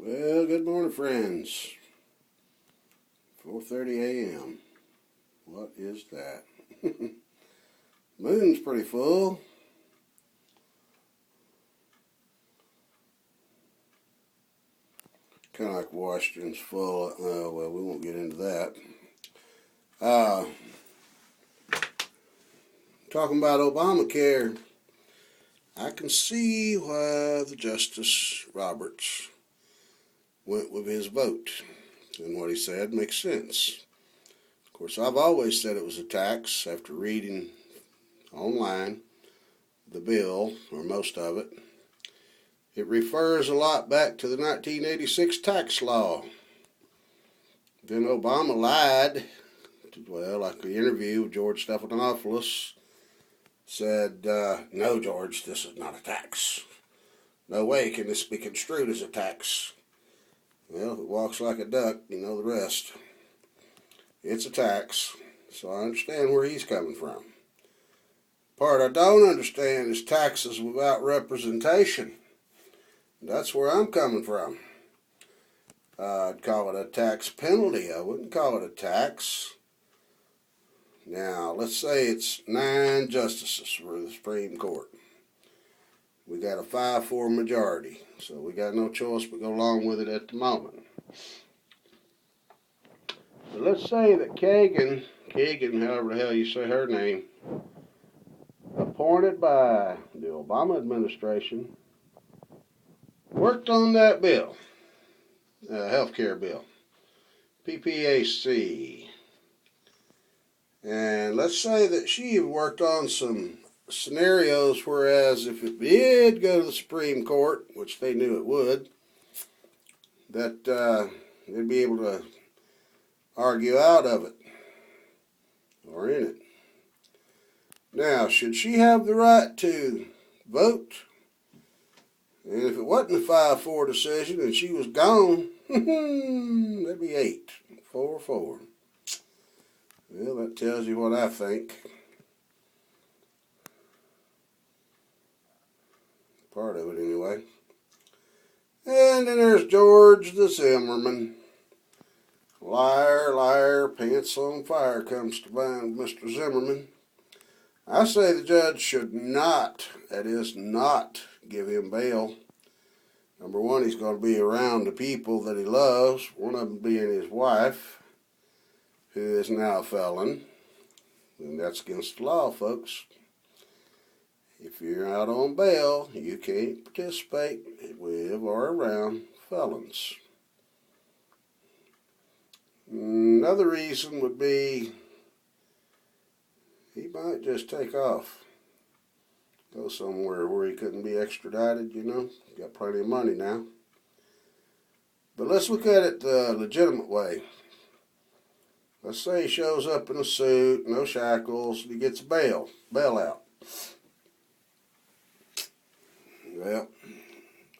Well, good morning, friends. 4:30 a.m. What is that? Moon's pretty full. Kind of like Washington's full. Well, we won't get into that. Talking about Obamacare, I can see why the Justice Roberts went with his vote. And what he said makes sense. Of course, I've always said it was a tax after reading online the bill, or most of it. It refers a lot back to the 1986 tax law. Then Obama lied. Well, like the interview with George Stephanopoulos said, no, George, this is not a tax. No way can this be construed as a tax. Well, if it walks like a duck, you know the rest. It's a tax, so I understand where he's coming from. Part I don't understand is taxes without representation. That's where I'm coming from. I'd call it a tax penalty. I wouldn't call it a tax. Now, let's say it's 9 justices for the Supreme Court. We got a 5-4 majority, so we got no choice but go along with it at the moment. But let's say that Kagan, however the hell you say her name, appointed by the Obama administration, worked on that bill, health care bill, PPAC. And let's say that she worked on some scenarios, whereas if it did go to the Supreme Court, which they knew it would, that they'd be able to argue out of it, or in it. Now, should she have the right to vote? And if it wasn't a 5-4 decision and she was gone, that'd be 8, 4-4. Well, that tells you what I think. Part of it, anyway. And then there's George the Zimmerman. Liar, liar, pants on fire comes to mind Mr. Zimmerman. I say the judge should not, that is, not give him bail. Number one, he's going to be around the people that he loves, one of them being his wife, who is now a felon. And that's against the law, folks. If you're out on bail, you can't participate with or around felons. Another reason would be he might just take off. Go somewhere where he couldn't be extradited, you know. Got plenty of money now. But let's look at it the legitimate way. Let's say he shows up in a suit, no shackles, and he gets bail out. Well,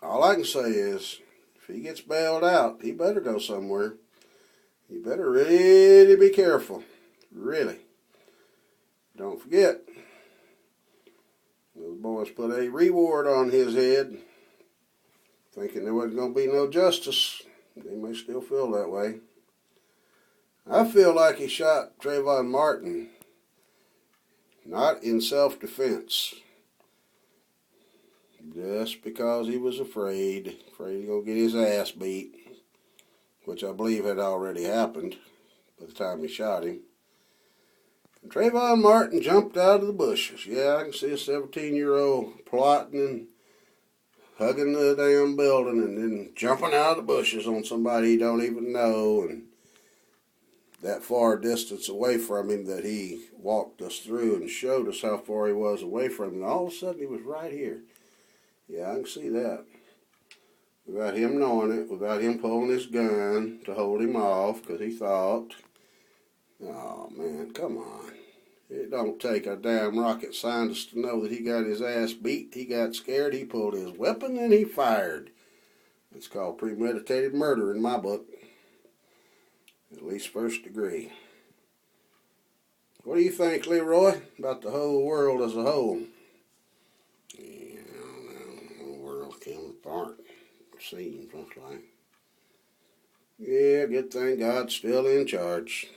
all I can say is, if he gets bailed out, he better go somewhere. He better really be careful. Really. Don't forget, those boys put a reward on his head, thinking there wasn't going to be no justice. They may still feel that way. I feel like he shot Trayvon Martin, not in self-defense, just because he was afraid he was going to get his ass beat, which I believe had already happened by the time he shot him. And Trayvon Martin jumped out of the bushes. Yeah, I can see a 17-year-old plotting and hugging the damn building and then jumping out of the bushes on somebody he don't even know, and that far distance away from him that he walked us through and showed us how far he was away from him. And all of a sudden he was right here. Yeah, I can see that. Without him knowing it, without him pulling his gun to hold him off, because he thought, oh man, come on. It don't take a damn rocket scientist to know that he got his ass beat. He got scared, he pulled his weapon, and he fired. It's called premeditated murder in my book. At least first degree. What do you think, Leroy, about the whole world as a whole? Yeah, I don't know. The whole world came apart. Seems like. Yeah, good thing God's still in charge.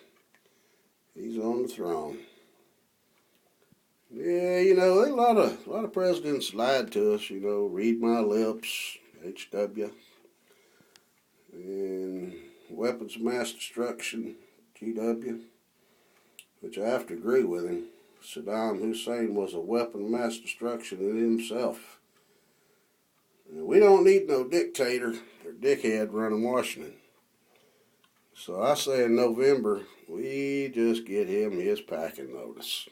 He's on the throne. Yeah, you know, a lot of presidents lied to us. You know, read my lips, HW, and weapons of mass destruction, GW, which I have to agree with him. Saddam Hussein was a weapon of mass destruction in himself. And we don't need no dictator or dickhead running Washington. So I say in November, we just get him his packing notice.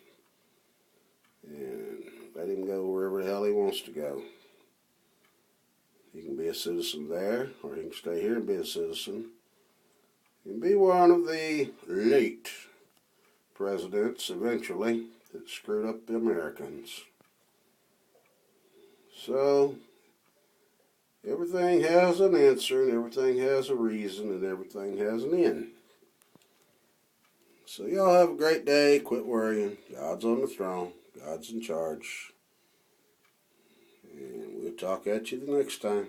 And let him go wherever the hell he wants to go. He can be a citizen there, or he can stay here and be a citizen. He can be one of the late presidents, eventually, that screwed up the Americans. So, everything has an answer, and everything has a reason, and everything has an end. So y'all have a great day. Quit worrying. God's on the throne. God's in charge. And we'll talk at you the next time.